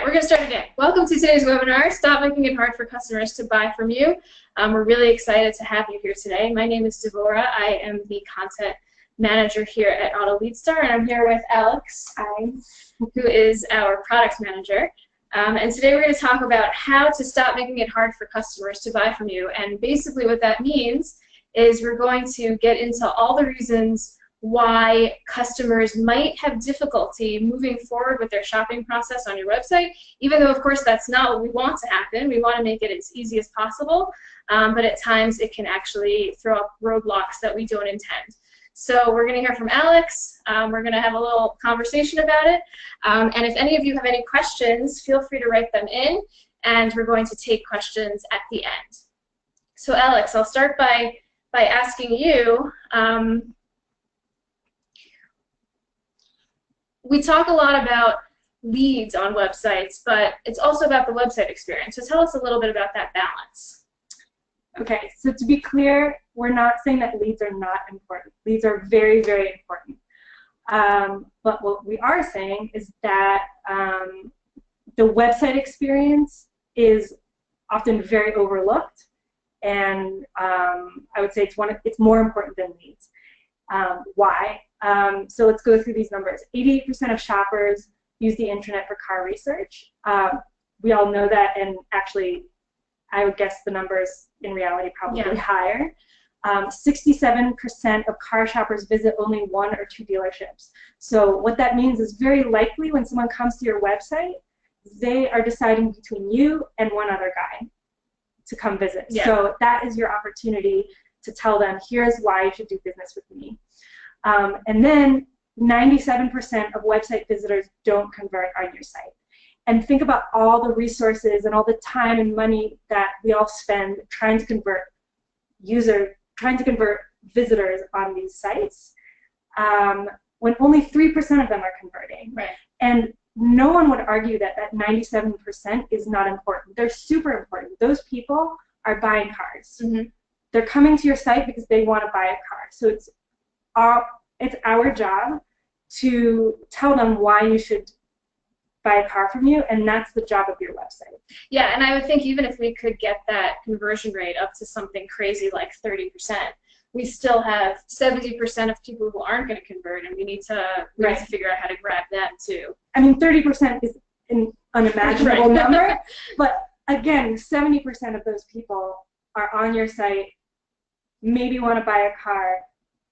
we're going to start again. Welcome to today's webinar, Stop Making It Hard for Customers to Buy From You. We're really excited to have you here today. My name is Devorah. I am the content manager here at AutoleadStar, and I'm here with Alex, who is our product manager. And today we're going to talk about how to stop making it hard for customers to buy from you. And basically what that means is we're going to get into all the reasons why customers might have difficulty moving forward with their shopping process on your website, even though, of course, that's not what we want to happen. We want to make it as easy as possible, but at times it can actually throw up roadblocks that we don't intend. So we're going to hear from Alex. We're going to have a little conversation about it. And if any of you have any questions, feel free to write them in, and we're going to take questions at the end. So Alex, I'll start by asking you, we talk a lot about leads on websites, but it's also about the website experience. So tell us a little bit about that balance. Okay, so to be clear, we're not saying that leads are not important. Leads are very, very important. But what we are saying is that the website experience is often very overlooked, and I would say it's more important than leads. Why? So let's go through these numbers. 88% of shoppers use the internet for car research. We all know that, and actually, I would guess the numbers in reality probably higher. 67% of car shoppers visit only 1 or 2 dealerships. So what that means is very likely when someone comes to your website, they are deciding between you and one other guy to come visit. Yeah. So that is your opportunity to tell them, here's why you should do business with me. And then 97% of website visitors don't convert on your site. And think about all the resources and all the time and money that we all spend trying to convert visitors on these sites, when only 3% of them are converting. Right. And no one would argue that that 97% is not important. They're super important. Those people are buying cars. Mm-hmm. They're coming to your site because they want to buy a car. So it's our job to tell them why you should buy a car from you, and that's the job of your website. Yeah, and I would think even if we could get that conversion rate up to something crazy like 30%, we still have 70% of people who aren't going to convert, and we need to figure out how to grab them too. I mean, 30% is an unimaginable number, but again, 70% of those people are on your site, maybe want to buy a car.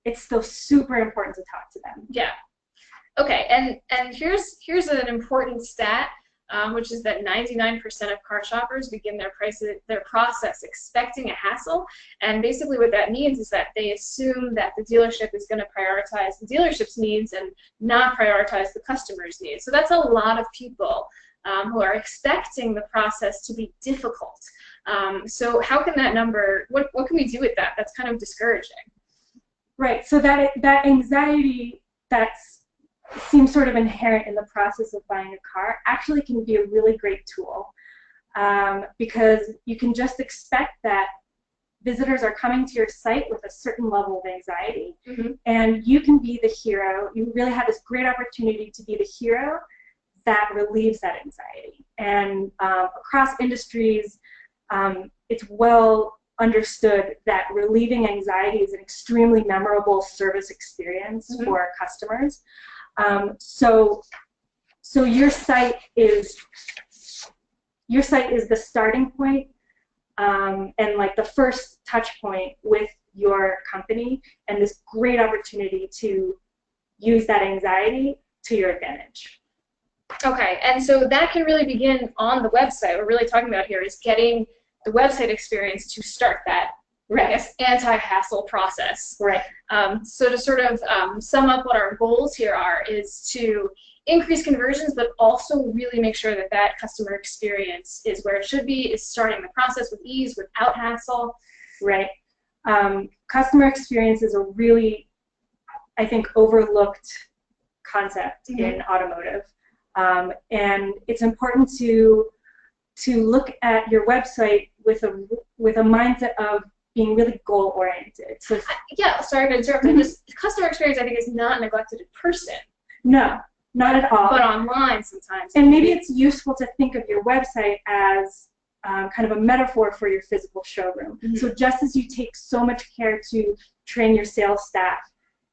It's still super important to talk to them. Yeah. Okay, and here's an important stat, which is that 99% of car shoppers begin their process expecting a hassle, and basically what that means is that they assume that the dealership is going to prioritize the dealership's needs and not prioritize the customer's needs. So that's a lot of people who are expecting the process to be difficult. So how can that number? What can we do with that? That's kind of discouraging. Right. So that anxiety that seems sort of inherent in the process of buying a car actually can be a really great tool, because you can just expect that visitors are coming to your site with a certain level of anxiety, and you can be the hero. You really have this great opportunity to be the hero that relieves that anxiety. And across industries, it's well understood that relieving anxiety is an extremely memorable service experience for our customers. So your site is the starting point, and like the first touch point with your company, and this great opportunity to use that anxiety to your advantage. Okay, and so that can really begin on the website. What we're really talking about here is getting the website experience to start that, I guess, anti-hassle process. Right. So to sort of sum up what our goals here are is to increase conversions, but also really make sure that that customer experience is where it should be, is starting the process with ease, without hassle. Right. Customer experience is a really, I think, overlooked concept in automotive. And it's important to look at your website with a mindset of being really goal-oriented. So yeah, sorry to interrupt, but just customer experience, I think, is not neglected in person. No, Not at all. But online sometimes. And maybe it's useful to think of your website as kind of a metaphor for your physical showroom. Mm-hmm. So just as you take so much care to train your sales staff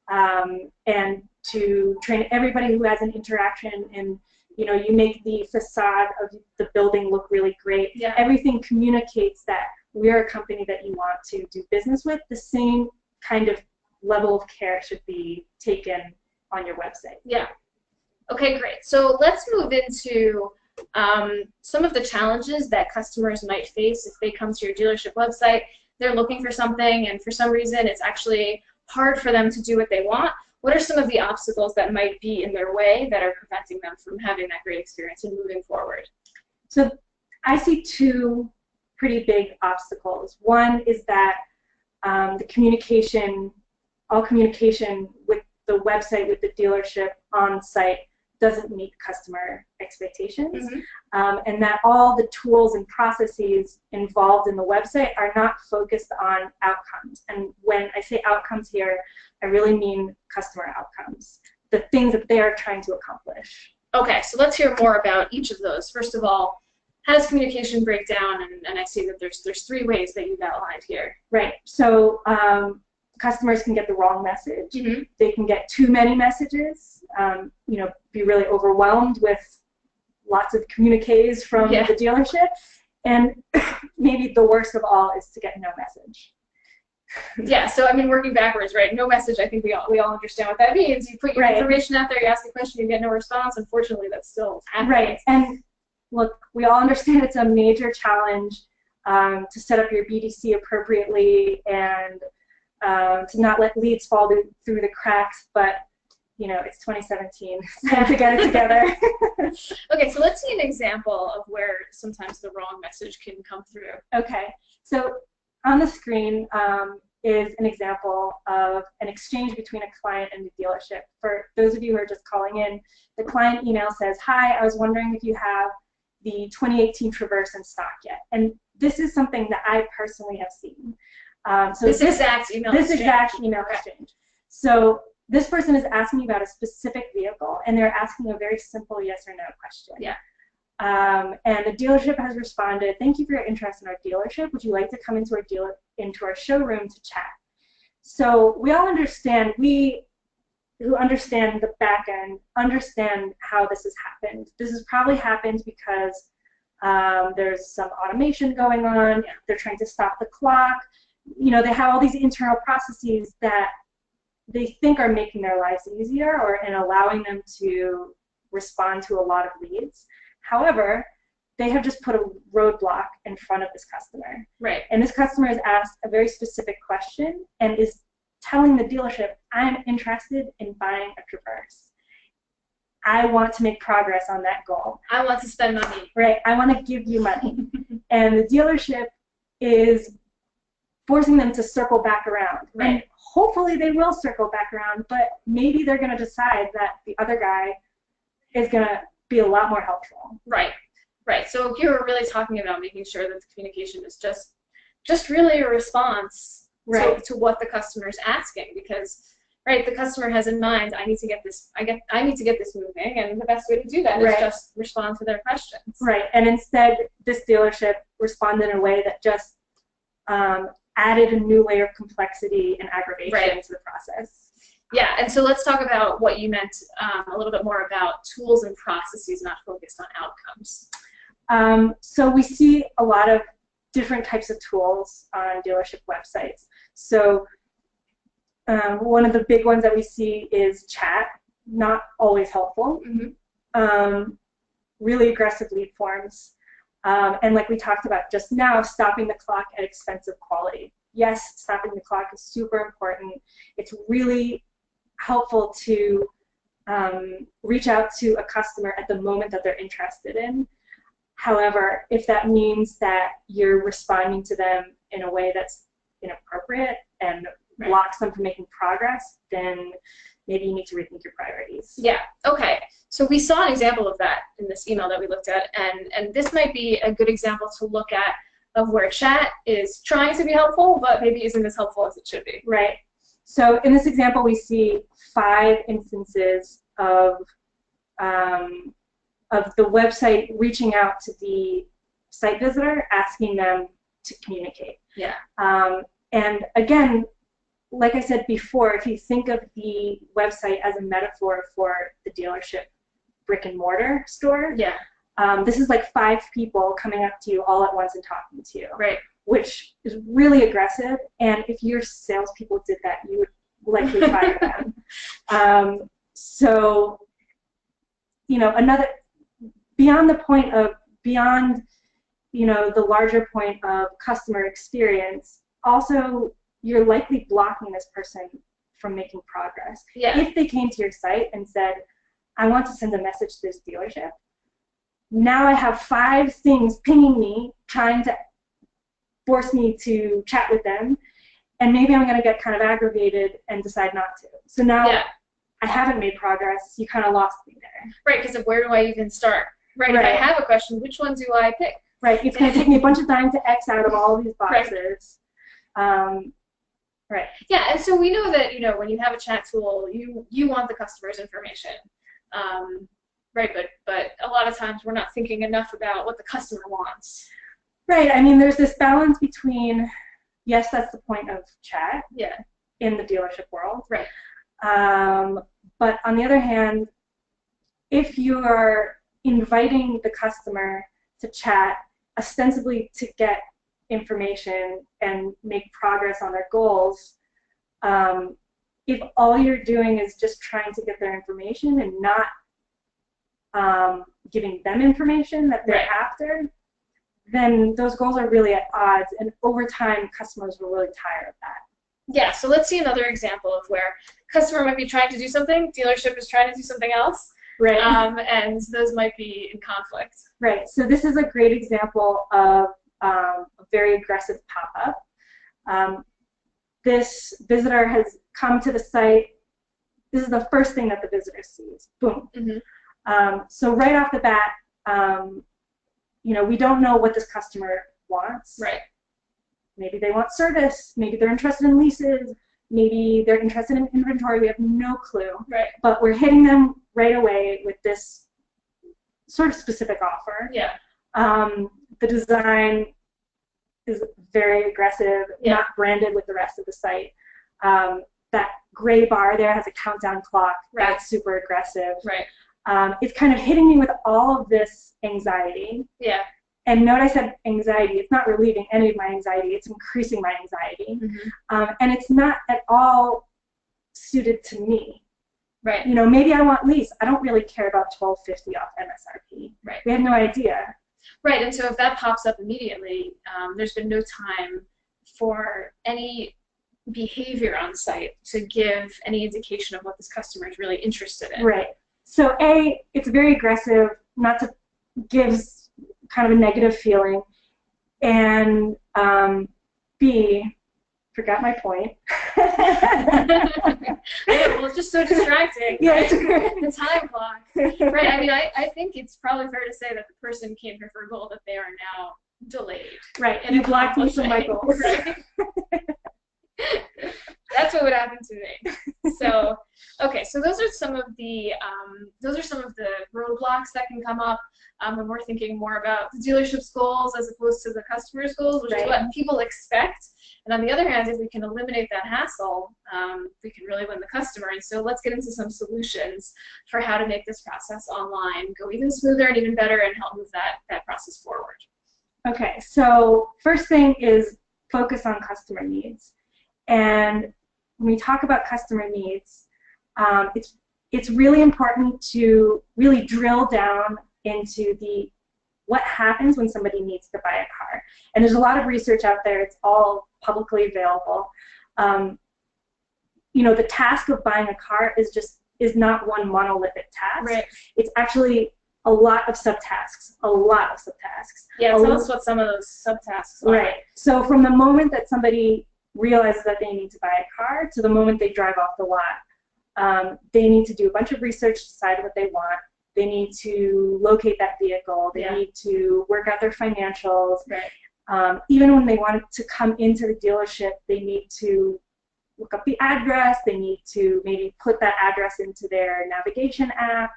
and to train everybody who has an interaction, and you make the facade of the building look really great. Yeah. Everything communicates that we're a company that you want to do business with. The same kind of level of care should be taken on your website. Yeah. Okay, great. So let's move into some of the challenges that customers might face if they come to your dealership website. They're looking for something, and for some reason it's actually hard for them to do what they want. What are some of the obstacles that might be in their way that are preventing them from having that great experience and moving forward? So I see two pretty big obstacles. One is that the communication, all communication with the website, with the dealership on site, doesn't meet customer expectations, and that all the tools and processes involved in the website are not focused on outcomes. And when I say outcomes here, I really mean customer outcomes, the things that they are trying to accomplish. Okay, so let's hear more about each of those. First of all, how does communication break down? And I see that there's 3 ways that you've outlined here. Right. So customers can get the wrong message. They can get too many messages. Be really overwhelmed with lots of communiques from the dealership, and maybe the worst of all is to get no message. Yeah, so I mean, working backwards, right? No message. I think we all understand what that means. You put your information out there, you ask a question, you get no response. Unfortunately, that's still happening. Right, and look, we all understand it's a major challenge to set up your BDC appropriately and to not let leads fall through the cracks, but it's 2017. It's time to get it together. Okay, so let's see an example of where sometimes the wrong message can come through. Okay, so on the screen is an example of an exchange between a client and the dealership. For those of you who are just calling in, the client email says, "Hi, I was wondering if you have the 2018 Traverse in stock yet." And this is something that I personally have seen. So this exact email exchange. So this person is asking me about a specific vehicle, and they're asking a very simple yes or no question. Yeah. And the dealership has responded, "Thank you for your interest in our dealership. Would you like to come into our showroom to chat?" So we all understand, we who understand the back end, understand how this has happened. This has probably happened because there's some automation going on. They're trying to stop the clock. They have all these internal processes that they think are making their lives easier and allowing them to respond to a lot of leads. However, they have just put a roadblock in front of this customer. Right. And this customer has asked a very specific question and is telling the dealership, "I'm interested in buying a Traverse. I want to make progress on that goal. I want to spend money." Right. I want to give you money. And the dealership is forcing them to circle back around. Right. And hopefully they will circle back around, but maybe they're going to decide that the other guy is going to be a lot more helpful. Right. Right. So here we're really talking about making sure that the communication is just really a response to what the customer is asking, because the customer has in mind, I need to get this moving, and the best way to do that is just respond to their questions. Right. And instead this dealership responded in a way that just added a new layer of complexity and aggravation to the process. Yeah, and so let's talk about what you meant a little bit more about tools and processes not focused on outcomes. So we see a lot of different types of tools on dealership websites. So one of the big ones that we see is chat, not always helpful. Really aggressive lead forms. And like we talked about just now, stopping the clock at expensive quality. Yes, stopping the clock is super important. It's really helpful to reach out to a customer at the moment that they're interested in. However, if that means that you're responding to them in a way that's inappropriate and blocks them from making progress, then maybe you need to rethink your priorities. Yeah, okay. So we saw an example of that in this email that we looked at, and this might be a good example to look at of where chat is trying to be helpful, but maybe isn't as helpful as it should be. Right. So in this example, we see 5 instances of the website reaching out to the site visitor, asking them to communicate. Yeah. And again, like I said before, if you think of the website as a metaphor for the dealership brick and mortar store, yeah. This is like 5 people coming up to you all at once and talking to you, right? Which is really aggressive. And if your salespeople did that, you would likely fire them. So, you know, beyond the larger point of customer experience, also you're likely blocking this person from making progress. Yeah. If they came to your site and said, I want to send a message to this dealership, now I have 5 things pinging me, trying to force me to chat with them, and maybe I'm going to get kind of aggravated and decide not to. So now I haven't made progress. You kind of lost me there. Right, because where do I even start? Right, if I have a question, which one do I pick? Right, it's going to take me a bunch of time to X out of all these boxes. Right. Yeah, and so we know that, you know, when you have a chat tool, you want the customer's information. Right, but a lot of times we're not thinking enough about what the customer wants. Right, I mean, there's this balance between, yes, that's the point of chat in the dealership world. Right. But on the other hand, if you are inviting the customer to chat, ostensibly to get information and make progress on their goals, if all you're doing is just trying to get their information and not giving them information that they're after, then those goals are really at odds, and over time customers will really tire of that. Yeah, so let's see another example of where customer might be trying to do something, dealership is trying to do something else, right? And those might be in conflict. Right, so this is a great example of a very aggressive pop-up. This visitor has come to the site. This is the first thing that the visitor sees. Boom. So right off the bat, you know, we don't know what this customer wants. Right. Maybe they want service. Maybe they're interested in leases. Maybe they're interested in inventory. We have no clue. Right. But we're hitting them right away with this sort of specific offer. Yeah. The design is very aggressive, not branded with the rest of the site. That gray bar there has a countdown clock. Right. That's super aggressive. Right. It's kind of hitting me with all of this anxiety. Yeah. And note I said anxiety. It's not relieving any of my anxiety. It's increasing my anxiety. And it's not at all suited to me. Right. You know, maybe I want lease. I don't really care about $12.50 off MSRP. Right. We have no idea. Right, and so if that pops up immediately, there's been no time for any behavior on site to give any indication of what this customer is really interested in. Right. So A, it's very aggressive, not to give kind of a negative feeling, and B, forgot my point. Yeah, well, it's just so distracting. Yeah, right? it's great. The time clock. Right, I mean, I think it's probably fair to say that the person came here for a goal that they are now delayed. Right, and you blocked me from my goals. Right? That's what would happen to me. So, okay, so those are some of the roadblocks that can come up when we're thinking more about the dealership's goals as opposed to the customer's goals, which is what people expect. And on the other hand, if we can eliminate that hassle, we can really win the customer. And so let's get into some solutions for how to make this process online go even smoother and even better and help move that process forward. Okay, so first thing is focus on customer needs. And when we talk about customer needs, it's really important to really drill down into what happens when somebody needs to buy a car. And there's a lot of research out there. It's all publicly available. You know, the task of buying a car is not one monolithic task. Right. It's actually a lot of subtasks. Yeah, tell us what some of those subtasks are. Right. So from the moment that somebody realizes that they need to buy a car to the moment they drive off the lot, they need to do a bunch of research, decide what they want. They need to locate that vehicle. They need to work out their financials. Right. Even when they want to come into the dealership, they need to look up the address. They need to maybe put that address into their navigation app.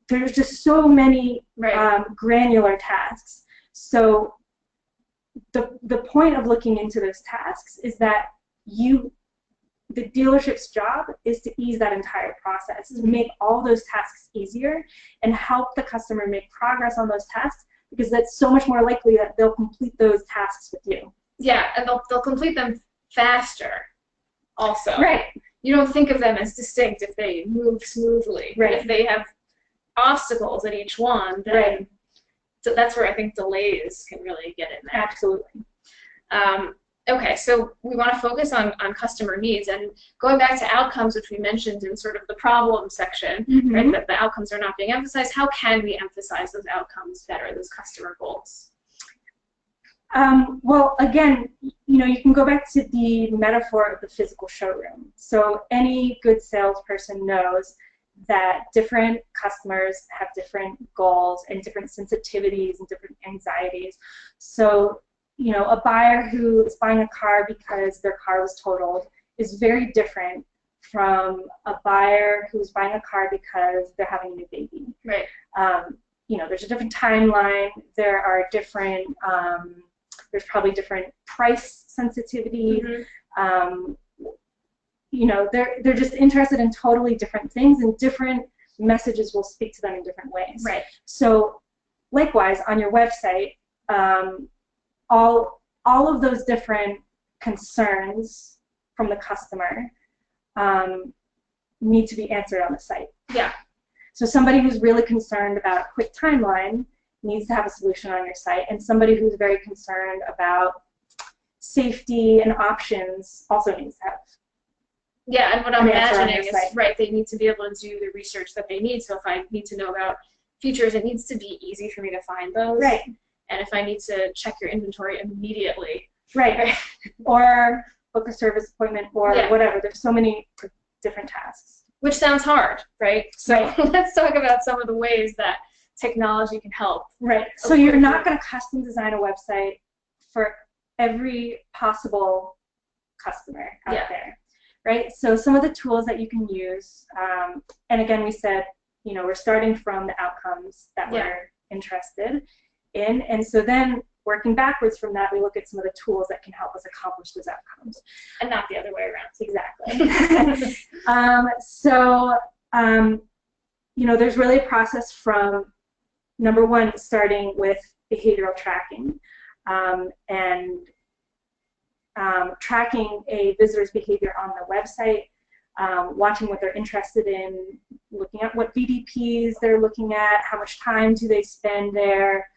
There's just so many Right. granular tasks. So the point of looking into those tasks is that the dealership's job is to ease that entire process, to make all those tasks easier and help the customer make progress on those tasks, because that's so much more likely that they'll complete those tasks with you. Yeah, and they'll complete them faster also. Right. You don't think of them as distinct if they move smoothly. Right. If they have obstacles at each one, then right. So that's where I think delays can really get in there. Absolutely. Okay, so we want to focus on customer needs, and going back to outcomes, which we mentioned in sort of the problem section, right, that the outcomes are not being emphasized. How can we emphasize those outcomes better, those customer goals? Well, again, you can go back to the metaphor of the physical showroom. So any good salesperson knows that different customers have different goals and different sensitivities and different anxieties. So a buyer who is buying a car because their car was totaled is very different from a buyer who's buying a car because they're having a new baby. Right. There's a different timeline. There are different, there's probably different price sensitivities. They're just interested in totally different things, and different messages will speak to them in different ways. Right. So likewise, on your website, all of those different concerns from the customer need to be answered on the site. Yeah. So somebody who's really concerned about a quick timeline needs to have a solution on your site, and somebody who's very concerned about safety and options also needs to have. Yeah, and what I'm imagining is, right, they need to be able to do the research that they need. So if I need to know about features, it needs to be easy for me to find those. Right. And if I need to check your inventory immediately. Right. Or book a service appointment or whatever. There's so many different tasks. Which sounds hard, right? So let's talk about some of the ways that technology can help. Right. So you're not going to custom design a website for every possible customer out there. Right, so some of the tools that you can use, and again, we said, we're starting from the outcomes that we're interested in, and so then working backwards from that, we look at some of the tools that can help us accomplish those outcomes. And not the other way around. Exactly. There's really a process from, number one, starting with behavioral tracking, and tracking a visitor's behavior on the website, watching what they're interested in, looking at what VDPs they're looking at, how much time do they spend there,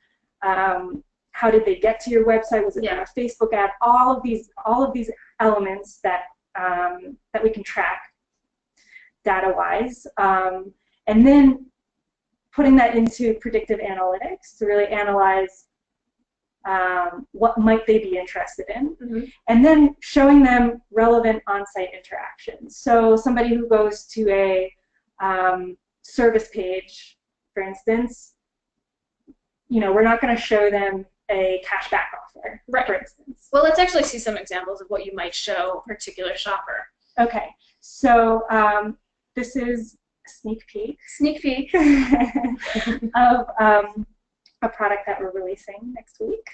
how did they get to your website, was it on a Facebook ad, all of these elements that we can track data-wise, and then putting that into predictive analytics to really analyze what might they be interested in, and then showing them relevant on-site interactions. So somebody who goes to a service page, for instance, we're not going to show them a cashback offer, for instance. Well, let's actually see some examples of what you might show a particular shopper. Okay, so this is a sneak peek of a product that we're releasing next week.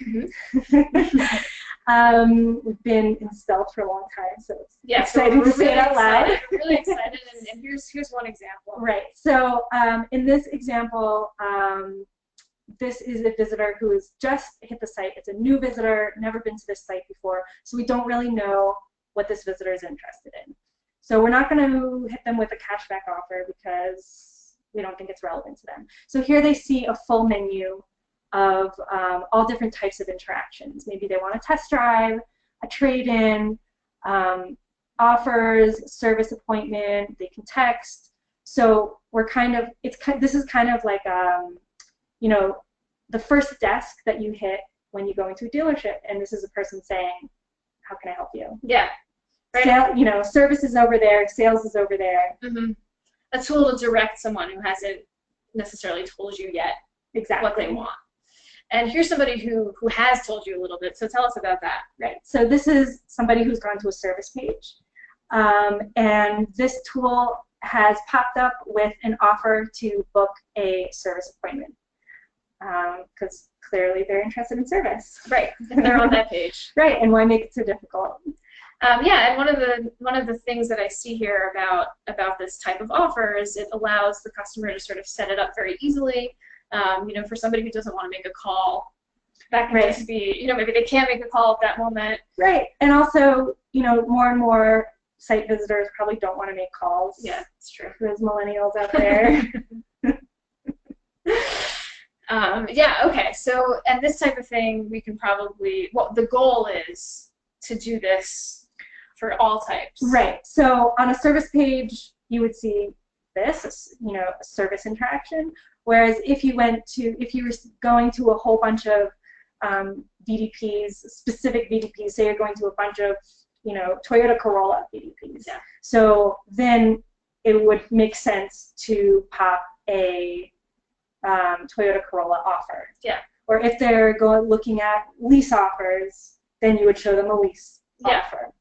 We've been in stealth for a long time, so it's exciting to say it out loud. We're really excited, and here's one example. Right. So in this example, this is a visitor who has just hit the site. It's a new visitor, never been to this site before, so we don't really know what this visitor is interested in. So we're not going to hit them with a cashback offer because we don't think it's relevant to them. So here they see a full menu of all different types of interactions. Maybe they want a test drive, a trade-in, offers, service appointment, they can text. So we're this is kind of like, the first desk that you hit when you go into a dealership, and this is a person saying, how can I help you? Yeah. Right. Service is over there, sales is over there. A tool to direct someone who hasn't necessarily told you yet what they want. And here's somebody who has told you a little bit, so tell us about that. Right, so this is somebody who's gone to a service page, and this tool has popped up with an offer to book a service appointment because clearly they're interested in service. Right, if they're on that page. Right, and why make it so difficult? Yeah, and one of the things that I see here about this type of offer is it allows the customer to sort of set it up very easily. For somebody who doesn't want to make a call, that can just be, maybe they can't make a call at that moment. Right, and also, more and more site visitors probably don't want to make calls. Yeah, it's true. Those millennials out there. Yeah, okay, so, and this type of thing, we can probably, the goal is to do this for all types. Right, so on a service page, you would see this, a service interaction, whereas if you were going to a whole bunch of VDPs, specific VDPs, say you're going to a bunch of, Toyota Corolla VDPs. Yeah. So then it would make sense to pop a Toyota Corolla offer. Yeah. Or if they're looking at lease offers, then you would show them a lease offer.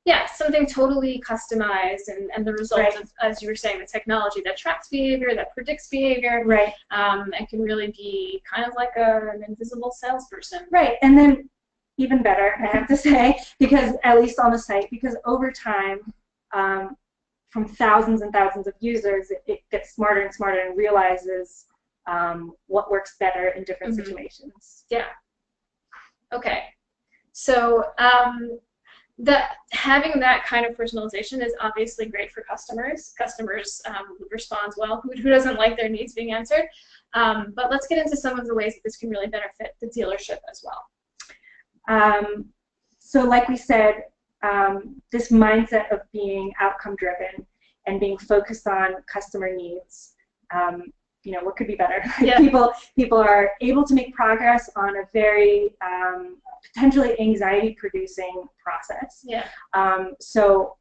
Yeah, something totally customized and the result of, as you were saying, the technology that tracks behavior, that predicts behavior, and can really be kind of like an invisible salesperson. Right, and then even better, I have to say, because at least on the site, because over time, from thousands and thousands of users, it gets smarter and smarter and realizes what works better in different situations. Yeah. Okay. So having that kind of personalization is obviously great for customers. Customers respond well. Who doesn't like their needs being answered? But let's get into some of the ways that this can really benefit the dealership as well. So like we said, this mindset of being outcome driven and being focused on customer needs, what could be better? Yeah. People are able to make progress on a very potentially anxiety-producing process. Yeah. So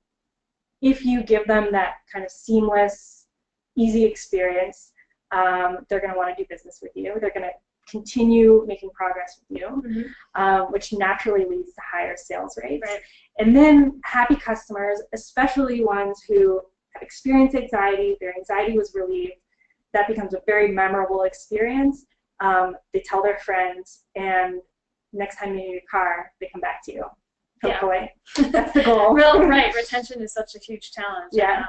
if you give them that kind of seamless, easy experience, they're going to want to do business with you. They're going to continue making progress with you, which naturally leads to higher sales rates. Right. And then happy customers, especially ones who have experienced anxiety, their anxiety was relieved, that becomes a very memorable experience. They tell their friends, and next time they need a car, they come back to you. Hopefully. Yeah. That's the goal. Right. Retention is such a huge challenge. Yeah.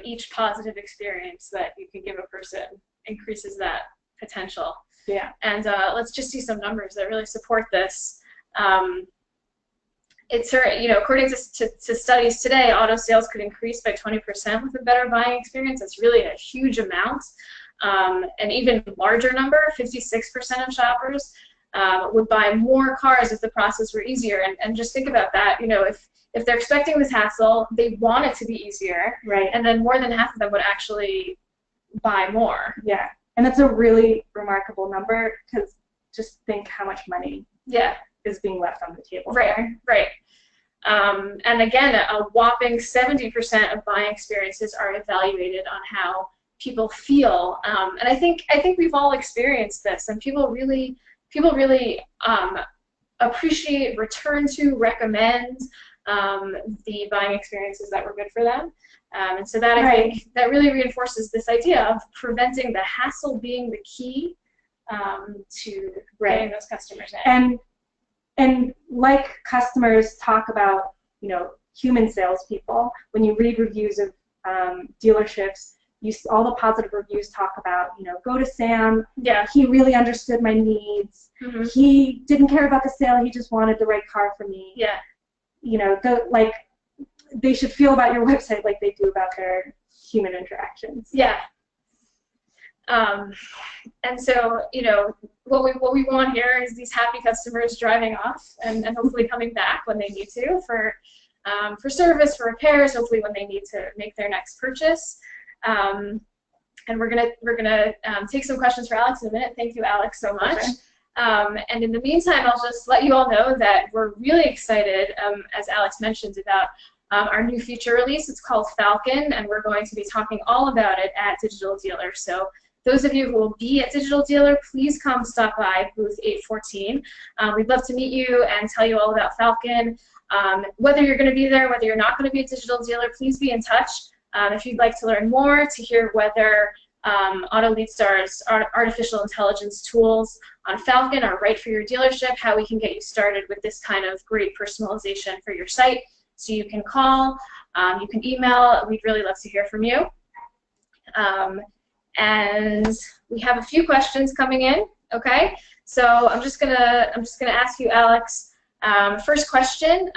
Each positive experience that you can give a person increases that potential. Yeah. And let's just see some numbers that really support this. It's according to studies today, auto sales could increase by 20% with a better buying experience. That's really a huge amount. An even larger number, 56% of shoppers would buy more cars if the process were easier. And just think about that. If they're expecting this hassle, they want it to be easier. Right. And then more than half of them would actually buy more. Yeah. And that's a really remarkable number, because just think how much money is being left on the table. Right. And again, a whopping 70% of buying experiences are evaluated on how people feel. And I think we've all experienced this, and people really appreciate, return to, recommend the buying experiences that were good for them. And so that, I think, that really reinforces this idea of preventing the hassle being the key to getting those customers in. And like customers talk about, human salespeople, when you read reviews of dealerships, all the positive reviews talk about, go to Sam. Yeah. He really understood my needs. He didn't care about the sale. He just wanted the right car for me. Yeah. They should feel about your website like they do about their human interactions. Yeah. And so, what we want here is these happy customers driving off and hopefully coming back when they need to for service, for repairs, hopefully when they need to make their next purchase. And we're gonna take some questions for Alex in a minute. Thank you, Alex, so much. Okay. And in the meantime, I'll just let you all know that we're really excited, as Alex mentioned, about our new feature release. It's called Falcon, and we're going to be talking all about it at Digital Dealer. So those of you who will be at Digital Dealer, please come stop by booth 814. We'd love to meet you and tell you all about Falcon. Whether you're going to be there, whether you're not going to be at Digital Dealer, please be in touch. If you'd like to learn more, to hear whether AutoleadStar's artificial intelligence tools on Falcon are right for your dealership, how we can get you started with this kind of great personalization for your site. So you can call, you can email. We'd really love to hear from you. And we have a few questions coming in. Okay, so I'm just gonna ask you, Alex. First question: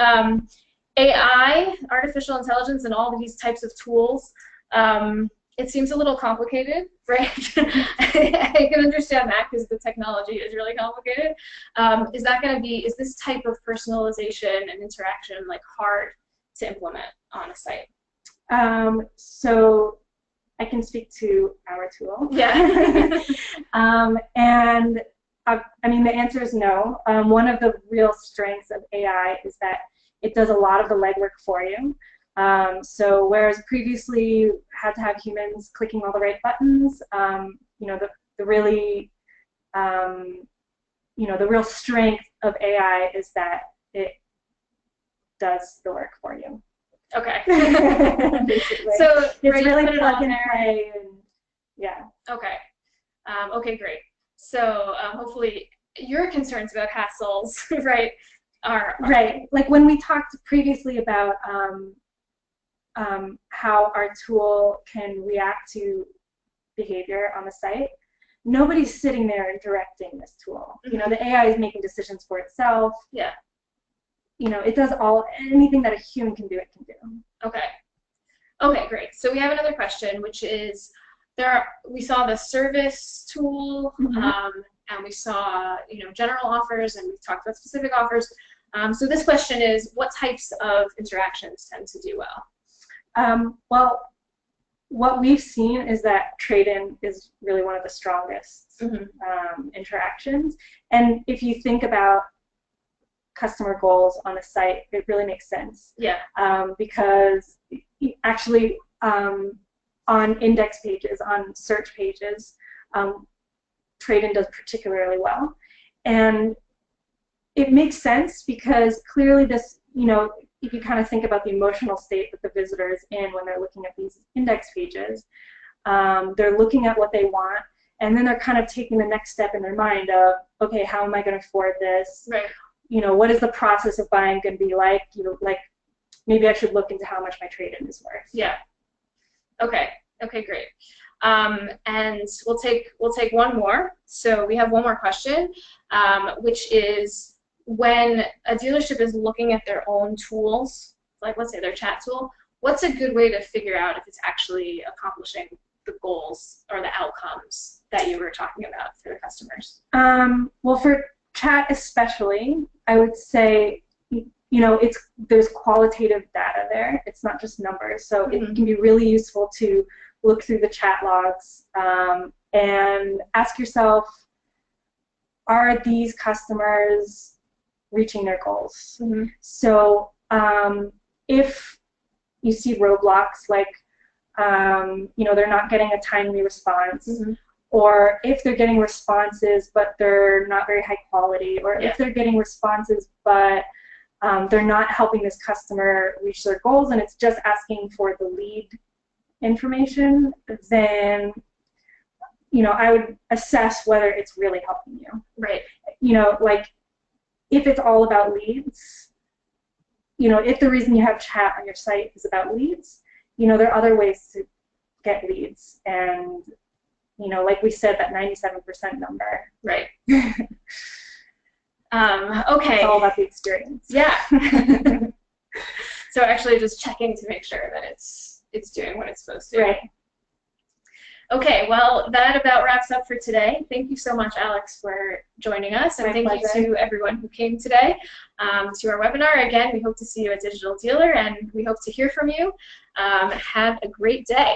AI, artificial intelligence, and all of these types of tools. It seems a little complicated, right? I can understand that because the technology is really complicated. Is this type of personalization and interaction like hard to implement on a site? So I can speak to our tool. Yeah. And I mean, the answer is no. One of the real strengths of AI is that it does a lot of the legwork for you. So whereas previously you had to have humans clicking all the right buttons, you know, the really, you know, the real strength of AI is that it does the work for you. Okay. Basically. So it's really plug and play, and yeah. Okay. Okay, great. So hopefully your concerns about hassles, right, are right. Like when we talked previously about how our tool can react to behavior on the site, nobody's sitting there and directing this tool. You know, the AI is making decisions for itself. Yeah. You know, it does anything that a human can do, it can do. Okay. Okay, great. So we have another question, which is we saw the service tool, and we saw, you know, general offers, and we've talked about specific offers. So this question is, what types of interactions tend to do well? Well, what we've seen is that trade-in is really one of the strongest interactions. And if you think about customer goals on a site, it really makes sense. Yeah. Because actually, on index pages, on search pages, trade-in does particularly well. And it makes sense because clearly this, you know, if you kind of think about the emotional state that the visitor is in when they're looking at these index pages, they're looking at what they want, and then they're kind of taking the next step in their mind of, okay, how am I going to afford this? Right. You know, what is the process of buying going to be like? You know, like maybe I should look into how much my trade-in is worth. Yeah. Okay. Okay, great. And we'll take one more. So we have one more question, which is, when a dealership is looking at their own tools, like let's say their chat tool, what's a good way to figure out if it's actually accomplishing the goals or the outcomes that you were talking about for the customers? Well, for chat especially, I would say, you know, there's qualitative data there. It's not just numbers. So it can be really useful to look through the chat logs and ask yourself, are these customers reaching their goals? So if you see roadblocks like, you know, they're not getting a timely response, or if they're getting responses but they're not very high quality, or if they're getting responses but they're not helping this customer reach their goals and it's just asking for the lead information, then, you know, I would assess whether it's really helping you. Right. You know, like, if it's all about leads, you know, if the reason you have chat on your site is about leads, you know, there are other ways to get leads. And, you know, like we said, that 97% number. Right. Okay. It's all about the experience. Yeah. So actually just checking to make sure that it's doing what it's supposed to. Right. Okay, well, that about wraps up for today. Thank you so much, Alex, for joining us, and My thank pleasure. you to everyone who came today to our webinar. Again, we hope to see you at Digital Dealer, and we hope to hear from you. Have a great day.